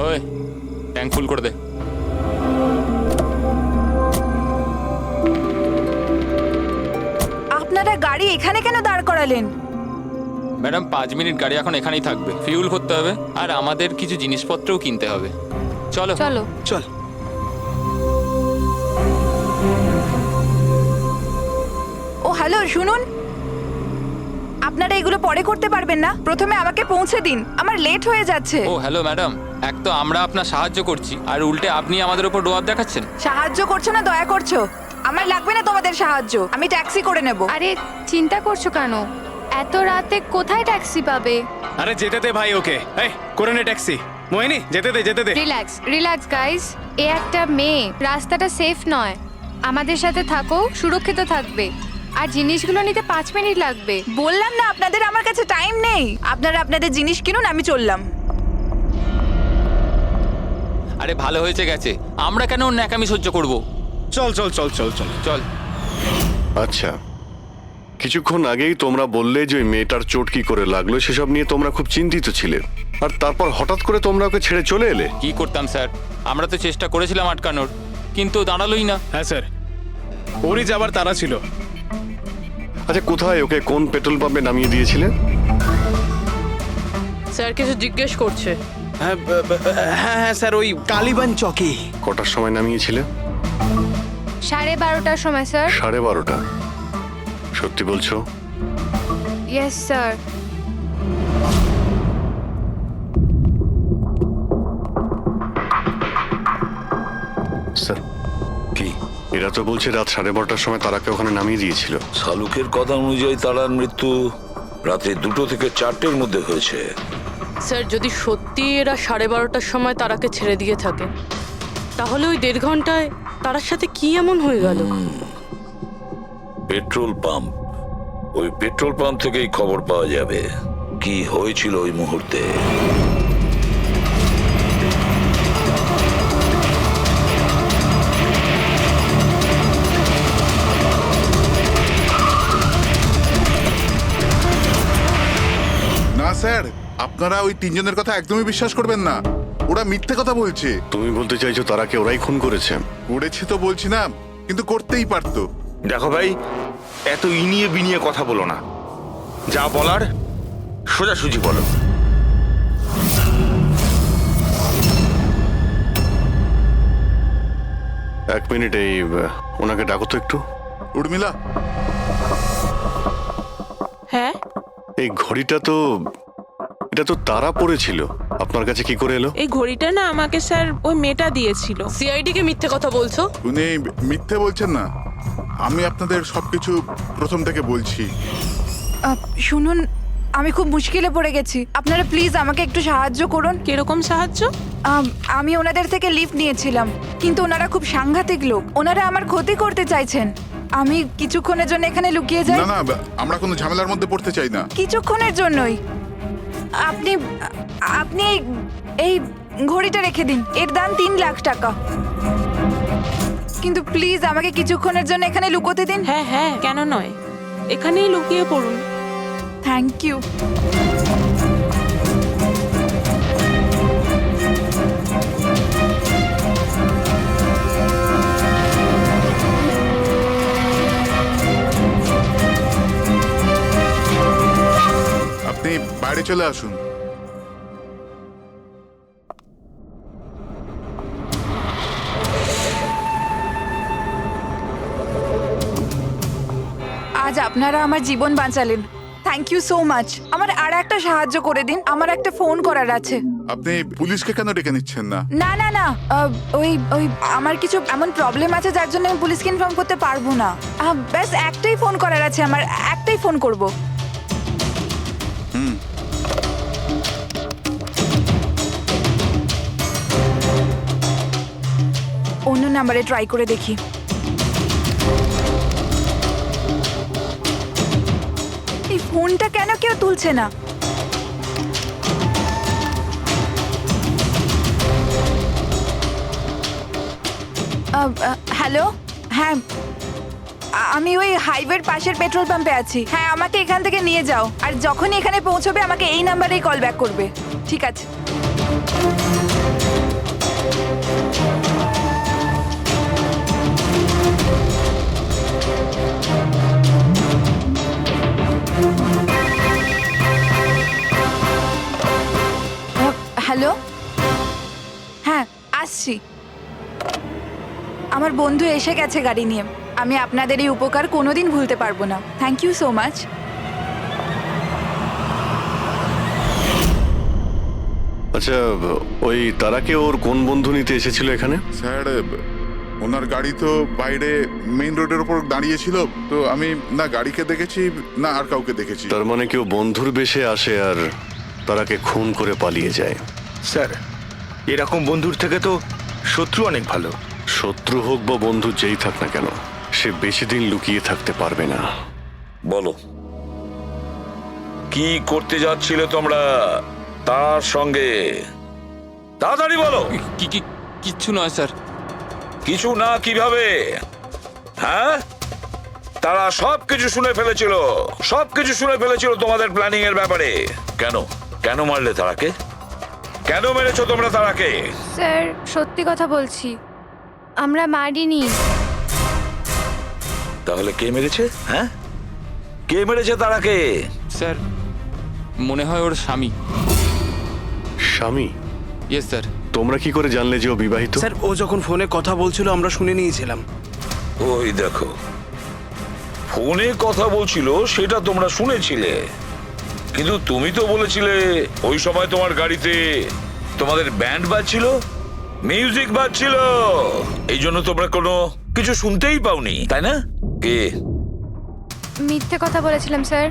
ওই ট্যাঙ্ক ফুল করে দে। আপনারা গাড়ি এখানে কেন দাঁড় করালেন? ম্যাডাম 5 মিনিট গাড়ি এখন এখানেই থাকবে, ফিউল করতে হবে আর আমাদের কিছু জিনিসপত্রও কিনতে হবে। চলো চলো চল। হ্যালো শুনুন, আপনারা এগুলো পরে করতে পারবেন না? প্রথমে আমাকে পৌঁছে দিন, আমার লেট হয়ে যাচ্ছে। ও হ্যালো ম্যাডাম, এক তো আমরা আপনার সাহায্য করছি আর উল্টে আপনি আমাদের উপর ডোয়াব দেখাচ্ছেন। সাহায্য করছো না দয়া করছো? আমার লাগবে না তোমাদের সাহায্য, আমি ট্যাক্সি করে নেব। আরে চিন্তা করছো কেন? এত রাতে কোথায় ট্যাক্সি পাবে? আরে যেতে দে ভাই ওকে, এই করে নে ট্যাক্সি। মোহিনী যেতে দে যেতে দে। রিল্যাক্স রিল্যাক্স গাইস, এ একটা মেয়ে, রাস্তাটা সেফ নয়। আমাদের সাথে থাকো, সুরক্ষিত থাকবে। আর জিনিসগুলো নিতে 5 মিনিট লাগবে। বললাম না আপনাদের আমার কাছে টাইম নেই। আপনারা আপনাদের জিনিস কিনুন, আমি চললাম। আরে ভালো হয়েছে গেছে, আমরা কেন ওর ন্যাকামি সহ্য করব? চল চল চল চল চল চল। আচ্ছা, কিছুক্ষণ আগেই তোমরা বললে যে ওই মেয়েটার চোট কি করে লাগলো সেসব নিয়ে তোমরা খুব চিন্তিত ছিলে, আর তারপর হঠাৎ করে তোমরা ওকে ছেড়ে চলে এলে। কি করতাম স্যার, আমরা তো চেষ্টা করেছিলাম আটকানোর, কিন্তু দাঁড়ালোই না। হ্যাঁ স্যার, ওরই যাবার তারা ছিল। আচ্ছা, কোথায় ওকে কোন পেট্রোল পাম্পে নামিয়ে দিয়েছিলে? স্যার কিছু জিজ্ঞেস করছে। হ্যাঁ হ্যাঁ স্যার, ওই কালীবান চকে। কটার সময় নামিয়েছিলে? 12:30টার সময় স্যার। 12:30? সত্যি বলছো? Yes sir. স্যার কি এরা তো বলছে রাত 12:30টার সময় তারাকে ওখানে নামিয়ে দিয়েছিল। শালুকের কথা অনুযায়ী তারার মৃত্যু রাতে 2টো থেকে 4টের মধ্যে হয়েছে। স্যার যদি সত্যি এরা 12:30টার সময় তারাকে ছেড়ে দিয়ে থাকে, তাহলে ওই 1.5 ঘন্টায় তারার সাথে কি এমন হয়ে গেল? পেট্রোল পাম্প, ওই পেট্রোল পাম্প থেকেই খবর পাওয়া যাবে কি হয়েছিল ওই মুহূর্তে। না স্যার, আপনারা ওই 3 জনের কথা একদমই বিশ্বাস করবেন না। ওরা মিথ্যে কথা বলছে। তুমি বলতে চাইছো তারাকে ওরাই খুন করেছে? করেছে তো বলছি না, কিন্তু করতেই পারতো। দেখো ভাই, এত ইনিয়ে বিনিয়ে কথা বলো না, যা বলার সোজাসুজি বলো। এক মিনিট, এই ওনাকে ডাকো তো একটু। উর্মিলা। হ্যাঁ, এই ঘড়িটা তো, এটা তো তারা পড়েছিল, আপনার কাছে কি করে এলো? এই ঘড়িটা না আমাকে স্যার ওই মেয়েটা দিয়েছিল। সিআইডি কে মিথ্যে কথা বলছো? উনি মিথ্যে বলছেন না, আমি আপনাদের সবকিছু প্রথম থেকে বলছি। শুনুন, আমি খুব মুশকিলে পড়ে গেছি, আপনারা প্লিজ আমাকে একটু সাহায্য করুন। কিরকম সাহায্য? আমি ওনাদের থেকে লিফট নিয়েছিলাম, কিন্তু ওনারা খুব সাংঘাতিক লোক, ওনারা আমার ক্ষতি করতে চাইছেন। আমি কিছুক্ষণের জন্য এখানে লুকিয়ে যাই। না না, আমরা কোনো ঝামেলার মধ্যে পড়তে চাই না। কিছুক্ষণের জন্যই। আপনি আপনি এই ঘড়িটা রেখে দিন, এর দাম 3 লাখ টাকা। কিন্তু প্লিজ আমাকে কিছুক্ষণের জন্য এখানে লুকোতে দিন। হ্যাঁ হ্যাঁ, কেন নয়, এখানেই লুকিয়ে পড়ুন। Thank you. আপনি বাইরে চলে আসুন। আজ আপনারা আমার জীবন বাঁচালেন, থ্যাংক ইউ সো মাচ। আমার আর একটা সাহায্য করে দিন, আমার একটা ফোন করার আছে। আপনি পুলিশকে কেন ডেকে নিচ্ছেন না? না না না, ওই ওই আমার কিছু এমন প্রবলেম আছে যার জন্য আমি পুলিশকে ইনফর্ম করতে পারবো না। ব্যাস একটাই ফোন করার আছে আমার, একটাই ফোন করব। অন্য নাম্বারে ট্রাই করে দেখি। এই ফোনটা কেন কেউ তুলছে না? হ্যালো, হ্যাঁ আমি ওই হাইওয়ের পাশের পেট্রোল পাম্পে আছি। হ্যাঁ, আমাকে এখান থেকে নিয়ে যাও, আর যখনই এখানে পৌঁছবে আমাকে এই নাম্বারেই কল ব্যাক করবে। ঠিক আছে। হ্যালো, হ্যাঁ আসছি। আমার বন্ধু এসে গেছে গাড়ি নিয়ে, আমি আপনাদের এই উপকার কোনোদিন ভুলতে পারবো না। Thank you so much. আচ্ছা, ওই তারাকে ওর কোন বন্ধু নিতে এসেছিল এখানে? স্যার ওনার গাড়ি তো বাইরে মেইন রোডের উপর দাঁড়িয়েছিল, তো আমি না গাড়িকে দেখেছি না আর কাউকে দেখেছি। তার মানে কেউ বন্ধুর বেশে আসে আর তারাকে খুন করে পালিয়ে যায়। স্যার এরকম বন্ধুর থেকে তো শত্রু অনেক ভালো। শত্রু হোক বা বন্ধু যেই থাক না কেন, সে বেশি দিন লুকিয়ে থাকতে পারবে না। বলো কি করতে যাচ্ছিলে তোমরা তার সঙ্গে? তাড়াতাড়ি বলো। কিচ্ছু নয় স্যার। কিছু না কিভাবে? হ্যাঁ, তারা সবকিছু শুনে ফেলেছিল, সবকিছু শুনে ফেলেছিল তোমাদের প্ল্যানিং এর ব্যাপারে। কেন কেন মারলে তারাকে? কেন মেরেছো তোমরা তারাকে? স্যার সত্যি কথা বলছি, আমরা মারিনি। তাহলে কে মেরেছে? হ্যাঁ, কে মেরেছে তারাকে? স্যার মনে হয় ওর স্বামী। স্বামী? Yes sir. তোমরা কি করে জানলে যে ও বিবাহিত? স্যার ও যখন ফোনে কথা বলছিল আমরা শুনে নিয়েছিলাম। ওই দেখো, ফোনে কথা বলছিল সেটা তোমরা শুনেছিলে, কিন্তু তুমি তো বলেছিলে ওই সময় তোমার গাড়িতে তোমাদের ব্যান্ড বাজছিল, মিউজিক বাজছিল, এই জন্য তোমরা কোনো কিছু শুনতেই পাওনি, তাই না? কে? মিথ্যে কথা বলেছিলাম স্যার,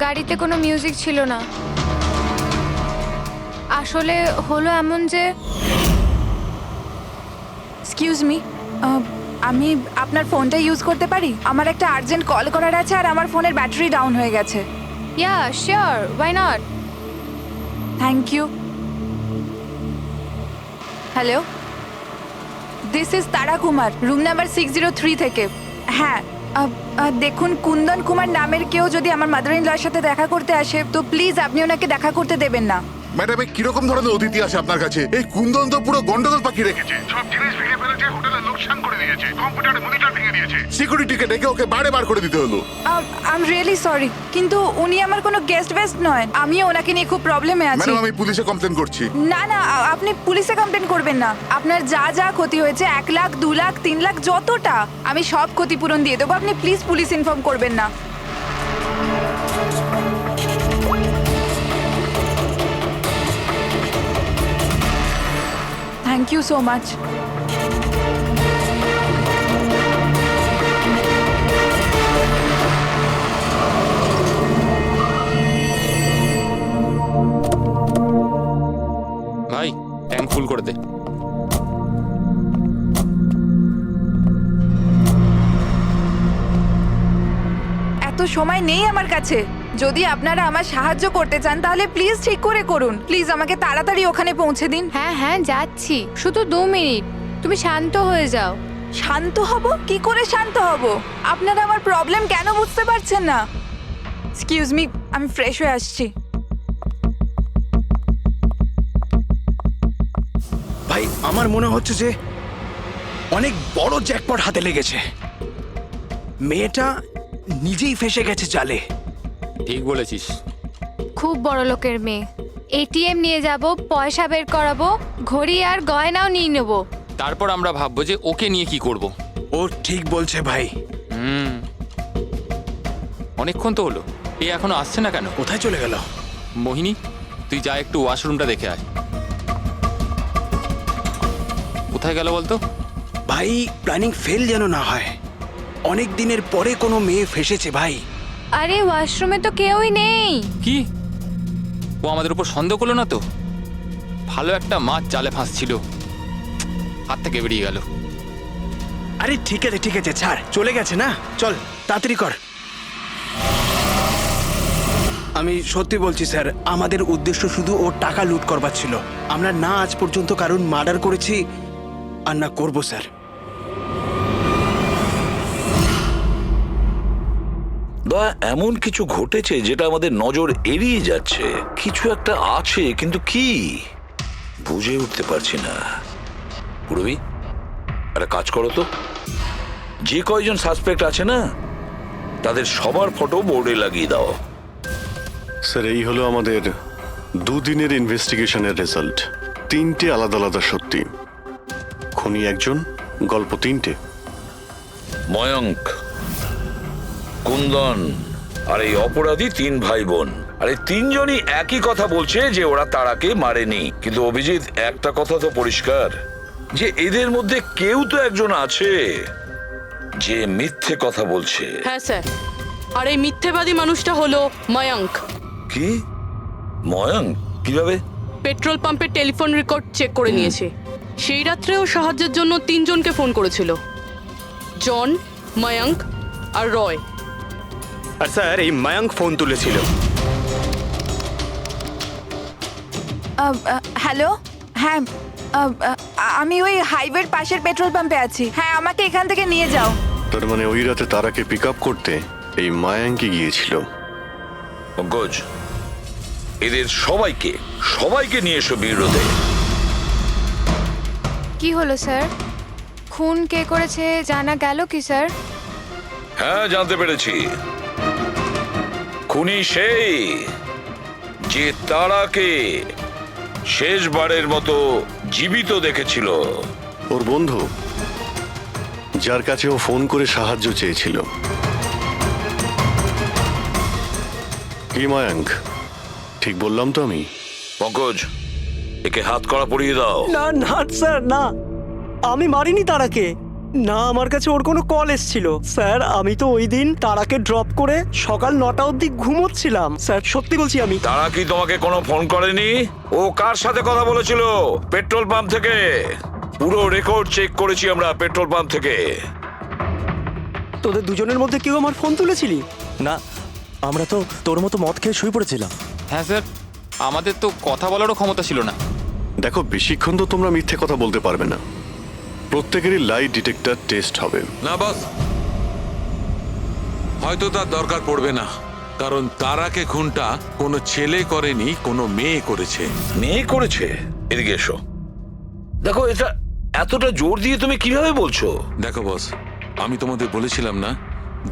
গাড়িতে কোনো মিউজিক ছিল না। আসলে হলো এমন যে এক্সকিউজ মি, আমি আপনার ফোনটা ইউজ করতে পারি? আমার একটা আর্জেন্ট কল করার আছে আর আমার ফোনের ব্যাটারি ডাউন হয়ে গেছে। Yeah sure, why not. Thank you. Hello, this is Tara Kumar, room number 603 থেকে। হ্যাঁ, দেখুন কুন্দন কুমার নামের কেউ যদি আমার মাদার ইন লর সাথে দেখা করতে আসে তো প্লিজ আপনি ওনাকে দেখা করতে দেবেন না। ম্যাডাম কিরকম ধরনের অতিথি আছে আপনার কাছে? এই কুন্দন তো পুরো গন্ডগোল পাখি রেখেছে, সব জিনিস ভেঙে ফেলেছে, হোটেলে লোকসান করে দিয়েছে, কম্পিউটারে মনিটর ভেঙে দিয়েছে, সিকিউরিটিকে ডেকে ওকে বাইরে বার করে দিতে হলো। আই এম রিয়েলি সরি, কিন্তু উনি আমার কোনো গেস্ট বেস্ট নয়, আমি ওনাকে নিয়ে খুব প্রবলেমে আছি। ম্যাডাম আমি পুলিশে কমপ্লেন করছি। না না, আপনি পুলিশে কমপ্লেন করবেন না। আপনার যা যা ক্ষতি হয়েছে 1 লাখ 2 লাখ 3 লাখ যতটা, আমি সব ক্ষতিপূরণ দিয়ে দেবো। আপনি প্লিজ পুলিশ ইনফর্ম করবেন না। Thank you so much. ভাই ট্যাঙ্ক ফুল করে দে। এত সময় নেই আমার কাছে। যদি আপনারা আমার সাহায্য করতে চান তাহলে প্লিজ ঠিক করে করুন। প্লিজ আমাকে তাড়াতাড়ি ওখানে পৌঁছে দিন। হ্যাঁ হ্যাঁ যাচ্ছি, শুধু 2 মিনিট, তুমি শান্ত হয়ে যাও। শান্ত হব? কি করে শান্ত হব? আপনারা আমার প্রবলেম কেন বুঝতে পারছেন না? এক্সকিউজ মি, আমি ফ্রেশ হয়ে আসছি। ভাই আমার মনে হচ্ছে যে অনেক বড় জ্যাকপট হাতে লেগেছে। মেয়েটা নিজেই ফেসে গেছে জালে। ঠিক বলেছিস। খুব বড় লোকের মেয়ে। এটিএম নিয়ে যাব, পয়সা বের করাবো, ঘড়ি আর গয়নাও নিয়ে নেব। তারপর আমরা ভাববো যে ওকে নিয়ে কি করব। ও ঠিক বলছে ভাই। অনেকক্ষণ তো হলো, এ এখনো আসছে না কেন? কোথায় চলে গেল? মোহিনী তুই যা একটু ওয়াশরুমটা দেখে আয়। কোথায় গেল বলতো? ভাই প্ল্যানিং ফেল যেন না হয়। অনেক দিনের পরে কোনো মেয়ে ফেসেছে ভাই। আরে ওয়াশরুমে তো কেউই নেই। কি ও আমাদের উপর সন্দেহ করলো না তো? ভালো একটা মাছ জালে ফাঁসছিল, হাত থেকে বেরিয়ে গেল। আরে ঠিক আছে ছাড়, চলে গেছে না, চল তাড়াতাড়ি কর। আমি সত্যি বলছি স্যার, আমাদের উদ্দেশ্য শুধু ওর টাকা লুট করবার ছিল। আমরা না আজ পর্যন্ত কারণ মার্ডার করেছি আর না করবো স্যার। এমন কিছু ঘটেছে যেটা আমাদের নজর এড়িয়ে যাচ্ছে। কিছু একটা আছে, কিন্তু কি বুঝে উঠতে পারছি না। পুরবি একটা কাজ করো তো, যে কয়জন সাসপেক্ট আছে না তাদের সবার ফটো বোর্ডে লাগিয়ে দাও। স্যার এই হলো আমাদের 2 দিনের ইনভেস্টিগেশনের রেজাল্ট। 3টে আলাদা আলাদা সত্যি। খুনি একজন, গল্প 3টে। ময়ঙ্ক, কুন্দন আর এই অপরাধী 3 ভাই বোন। আর এই 3 জনই একই কথা বলছে যে ওরা তারাকে মারেনি। কিন্তু অভিজিৎ, একটা কথা তো পরিষ্কার যে এদের মধ্যে কেউ তো একজন আছে যে মিথ্যে কথা বলছে। হ্যাঁ স্যার, আর এই মিথ্যেবাদী মানুষটা হলো ময়ঙ্ক। কি? ময়ঙ্ক? কিভাবে? পেট্রোল পাম্পের টেলিফোন রেকর্ড চেক করে নিয়েছে। সেই রাত্রেও সাহায্যের জন্য 3 জনকে ফোন করেছিল, জন, ময়ঙ্ক আর রয়। আর স্যার এই মায়াঙ্ক ফোন তুলেছিল। হ্যালো, হ্যাঁ, আমি ওই হাইওয়ের পাশের পেট্রোল পাম্পে আছি। হ্যাঁ, আমাকে এখান থেকে নিয়ে যাও। তার মানে ওই রাতে তারাকে পিক আপ করতে এই মায়াঙ্কি গিয়েছিল। পঙ্কজ, এদের সবাইকে নিয়ে এসো বিরোধে। কি হলো স্যার? খুন কে করেছে জানা গেল কি স্যার? হ্যাঁ, জানতে পেরেছি। খুনি সেই যে তারাকে শেষবারের মতো জীবিত দেখেছিল। ওর বন্ধু, যার কাছে ও ফোন করে সাহায্য চেয়েছিল। কি মায়াঙ্ক, ঠিক বললাম তো আমি? পঙ্কজ, একে হাত কড়া পরিয়ে দাও। না না স্যার, না, আমি মারিনি তারাকে। না, আমার কাছে ওর কোনো কল এসেছিল। স্যার, আমি তো ওই দিন তারাকে ড্রপ করে সকাল 9টা অবধি ঘুমোচ্ছিলাম। স্যার, সত্যি বলছি আমি। তারা কি তোমাকে কোনো ফোন করেনি? ও কার সাথে কথা বলেছিল? পেট্রোল পাম্প থেকে। পুরো রেকর্ড চেক করেছি আমরা পেট্রোল পাম্প থেকে। তোদের দুজনের মধ্যে কেউ আমার ফোন তুলেছিলি? না, আমরা তো তোর মতো মদ খেয়ে শুয়ে পড়েছিলাম। হ্যাঁ স্যার, আমাদের তো কথা বলারও ক্ষমতা ছিল না। দেখো, বেশিক্ষণ তো তোমরা মিথ্যে কথা বলতে পারবে না। প্রত্যেকেরই লাই ডিটেক্টর টেস্ট হবে। না বস, হয়তো তার দরকার পড়বে না, কারণ তারাকে খুনটা কোনো ছেলে করেনি, কোনো মেয়ে করেছে। মেয়ে করেছে? এদিকে এসো। দেখো, এটা এতটা জোর দিয়ে তুমি কিভাবে বলছো? দেখো বস, আমি তোমাদের বলেছিলাম না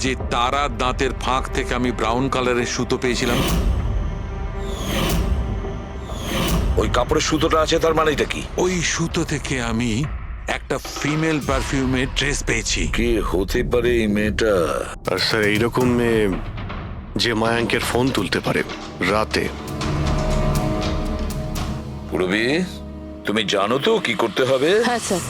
যে তারার দাঁতের ফাঁক থেকে আমি ব্রাউন কালারের সুতো পেয়েছিলাম? ওই কাপড়ের সুতোটা আছে, তার মানেটা কি? ওই সুতো থেকে আমি একটা ফিমেল পারফিউমের ড্রেস পেয়েছি। কে হতে পারে এই মেয়েটা? আর স্যার, এইরকম মেয়ে যে মায়াঙ্কের ফোন তুলতে পারে রাতে। পুরবি, তুমি জানো তো কি করতে হবে? হ্যাঁ স্যার।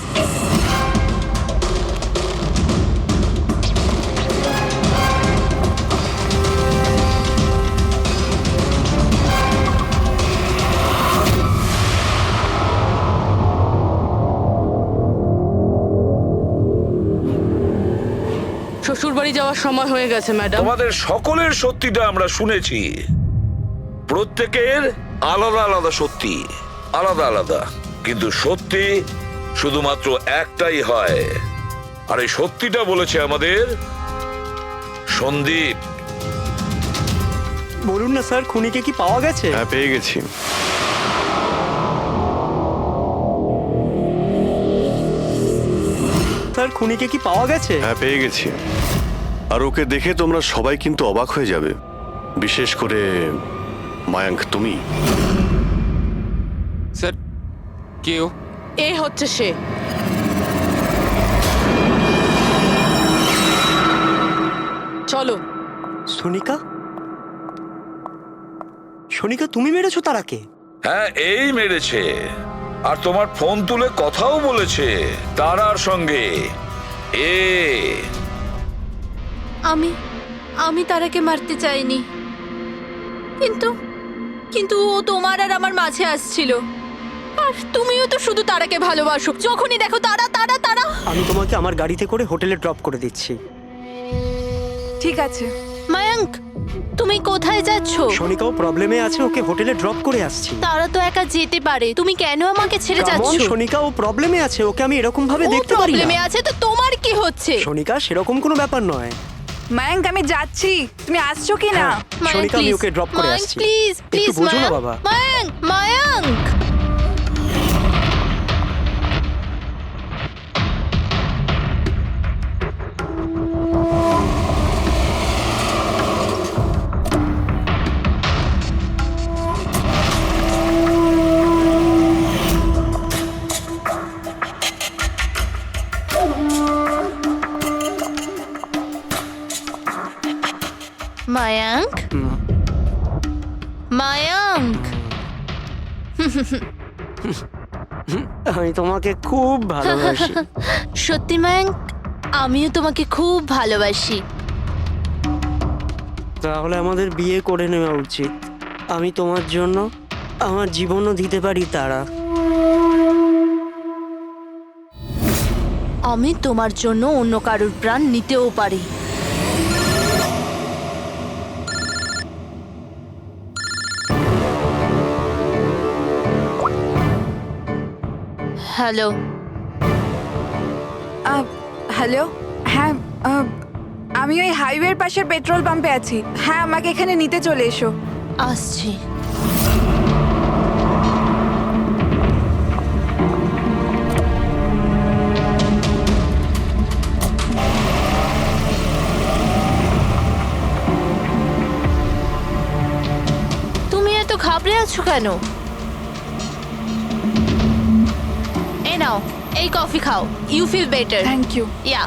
শ্বশুরবাড়ি যাওয়ার সময় হয়ে গেছে ম্যাডাম। তোমাদের সকলের সত্যিটা আমরা শুনেছি। প্রত্যেকের আলাদা আলাদা সত্যি, আলাদা আলাদা, কিন্তু সত্যি শুধুমাত্র একটাই হয়। আর এই সত্যিটা বলেছে আমাদের সন্দীপ। বলুন না স্যার, খুনিকে কি পাওয়া গেছে? হ্যাঁ, পেয়ে গেছি। স্যার, খুনিকে কি পাওয়া গেছে? হ্যাঁ, পেয়ে গেছি। আর ওকে দেখে তোমরা সবাই কিন্তু অবাক হয়ে যাবে, বিশেষ করে মায়াঙ্ক, তুমি। স্যার, কেউ এ হচ্ছে সে। চলো। সোনিকা? সোনিকা, তুমি মেরেছো তারাকে? হ্যাঁ, এই মেরেছে। আর তোমার ফোন তুলে কথাও বলেছে তারার সঙ্গে। আমি তারাকে মারতে চাইনি, কিন্তু ও তোমার আর আমার মাঝে আসছিল। আর তুমিও তো শুধু তারাকে ভালোবাসো, যখনই দেখো তারা তারা তারা। আমি তোমাকে আমার গাড়িতে করে হোটেলে ড্রপ করে দিচ্ছি। ঠিক আছে। মায়াঙ্ক, তুমি কোথায় যাচ্ছো? সোনিকাও প্রবলেমে আছে, ওকে হোটেলে ড্রপ করে আসছি। তারা তো একা যেতে পারে, তুমি কেন আমাকে ছেড়ে যাচ্ছো? সোনিকাও প্রবলেমে আছে, ওকে আমি এরকম ভাবে দেখতে পারি না। প্রবলেমে আছে তো তোমার কি হচ্ছে? সোনিকা, সেরকম কোনো ব্যাপার নয়। মায়াঙ্ক, আমি যাচ্ছি, তুমি আসছো কি না? সোনিকা, আমি ওকে ড্রপ করে আসছি। প্লিজ প্লিজ, একটু বোঝো না বাবা। মায়াঙ্ক, মায়াঙ্ক। মায়াঙ্ক, মায়াঙ্ক, আমি তোমাকে খুব ভালোবাসি। সত্যি মায়াঙ্ক, আমিও তোমাকে খুব ভালোবাসি। তাহলে আমাদের বিয়ে করে নেওয়া উচিত। আমি তোমার জন্য আমার জীবনও দিতে পারি তারা। আমি তোমার জন্য অন্য কারোর প্রাণ নিতেও পারি। হ্যালো, হ্যালো, হ্যাঁ, আমি ওই হাইওয়ের পাশের পেট্রোল পাম্পে আছি। হ্যাঁ, আমাকে এখানে নিতে চলে এসো। আসছি। তুমি এত ঘাবড়ে আছো কেন? এই নাও, এই কফি খাও। You feel better. Thank you. Yeah,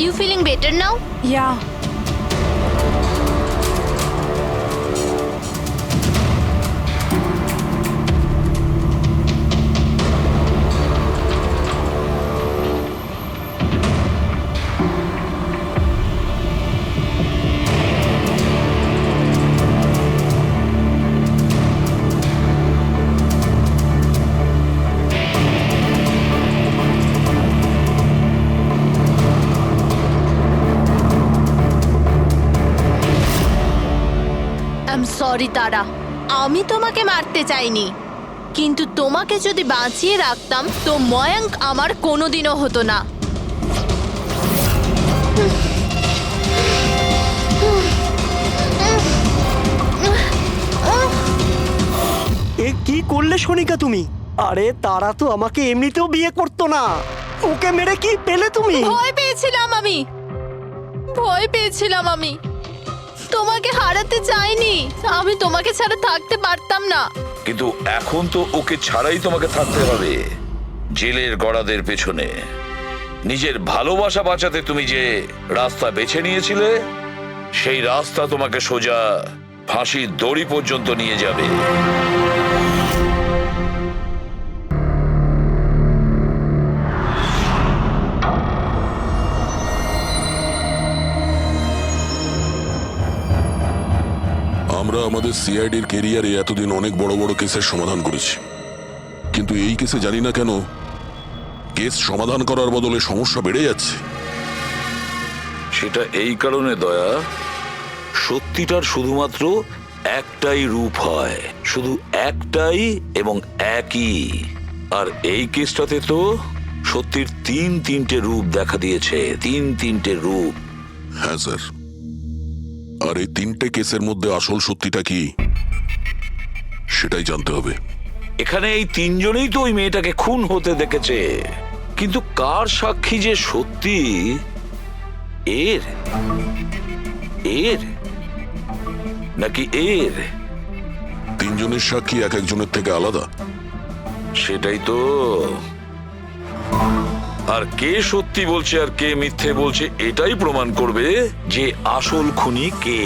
you feeling better now? Yeah. Sorry Tara, আমি তোমাকে মারতে চাইনি, কিন্তু তোমাকে যদি বাঁচিয়ে রাখতাম তো ময়াঙ্ক আমার কোনোদিনও হতো না। এ কি করলে সোনিকা তুমি? আরে তারা তো আমাকে এমনিতেও বিয়ে করতো না, ওকে মেরে কি পেলে তুমি? ভয় পেয়েছিলাম আমি, ভয় পেয়েছিলাম আমি। তোমাকে হারাতে চাইনি, আমি তোমাকে ছাড়া থাকতে পারতাম না। কিন্তু এখন তো ওকে ছাড়াই তোমাকে থাকতে হবে জেলের গড়াদের পেছনে। নিজের ভালোবাসা বাঁচাতে তুমি যে রাস্তা বেছে নিয়েছিলে, সেই রাস্তা তোমাকে সোজা ফাঁসির দড়ি পর্যন্ত নিয়ে যাবে। আমরা আমাদের সিআইডির কেরিয়ারে এতদিন অনেক বড় বড় কেসের সমাধান করেছি, কিন্তু এই কেসে জানি না কেন কেস সমাধান করার বদলে সমস্যা বেড়ে যাচ্ছে। সেটা এই কারণে দয়া, সত্যিটার শুধুমাত্র একটাই রূপ হয়, শুধু একটাই এবং একই। আর এই কেসটাতে তো সত্যির তিনটে রূপ দেখা দিয়েছে, তিনটে রূপ। হ্যাঁ স্যার, আর এই তিনটে কেসের মধ্যে আসল সত্যিটা কি সেটাই জানতে হবে। এখানে এই তিনজনেই তো ওই মেয়েটাকে খুন হতে দেখেছে, কিন্তু কার সাক্ষী যে সত্যি এর এর নাকি এর? তিনজনের সাক্ষী এক একজনের থেকে আলাদা। সেটাই তো। আর কে সত্যি বলছে আর কে মিথ্যে বলছে এটাই প্রমাণ করবে যে আসল খুনি কে।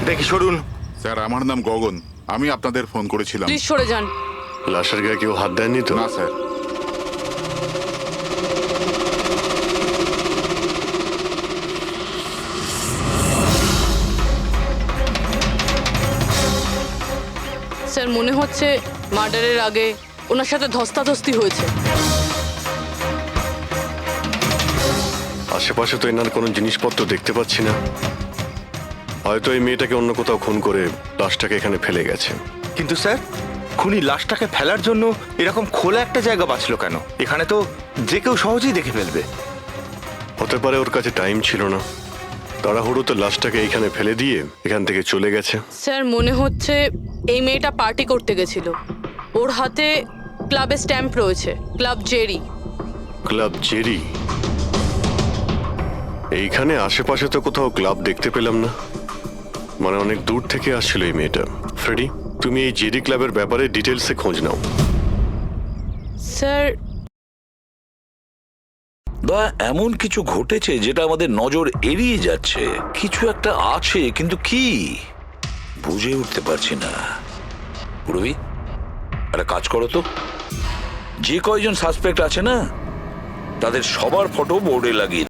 দেখি সরুন। স্যার, আমার নাম গগন, আমি আপনাদের ফোন করেছিলাম। প্লিজ সরে যান। লাশের গায়ে কেউ হাত দেয়নি তো? না স্যার। স্যার, মনে হচ্ছে মার্ডারের আগে ওনার সাথে ধস্তাধস্তি হয়েছে। আশেপাশে তো এনার কোনো জিনিসপত্র দেখতে পাচ্ছি না। হয়তো এই মেয়েটাকে অন্য কোথাও খুন করে লাশটাকে এখানে ফেলে গেছে। কিন্তু স্যার, খুনি লাশটাকে ফেলার জন্য এরকম খোলা একটা জায়গা বাঁচলো কেন? এখানে তো যে কেউ সহজেই দেখে ফেলবে। হতে পারে ওর কাছে টাইম ছিল না, তাড়াহুড়োতে লাশটাকে এইখানে ফেলে দিয়ে এখান থেকে চলে গেছে। স্যার মনে হচ্ছে এই মেয়েটা পার্টি করতে গেছিল। ওর হাতে ক্লাবের স্ট্যাম্প রয়েছে, ক্লাব জেরি। Club Jerry? এইখানে আশেপাশে তো কোথাও ক্লাব দেখতে পেলাম না, মানে অনেক দূর থেকে আসছিল এই মেয়েটা। ফ্রেডি, তুমি এই জেরি ক্লাবের ব্যাপারে ডিটেলসে খোঁজ নাও। স্যার বা এমন কিছু ঘটেছে যেটা আমাদের নজর এড়িয়ে যাচ্ছে। কিছু একটা আছে, কিন্তু কি বুঝে উঠতে পারছি না। পুরবি, একটা কাজ করো তো, যে কয়জন সাসপেক্ট আছে না তাদের সবার ফটো বোর্ডে লাগিয়ে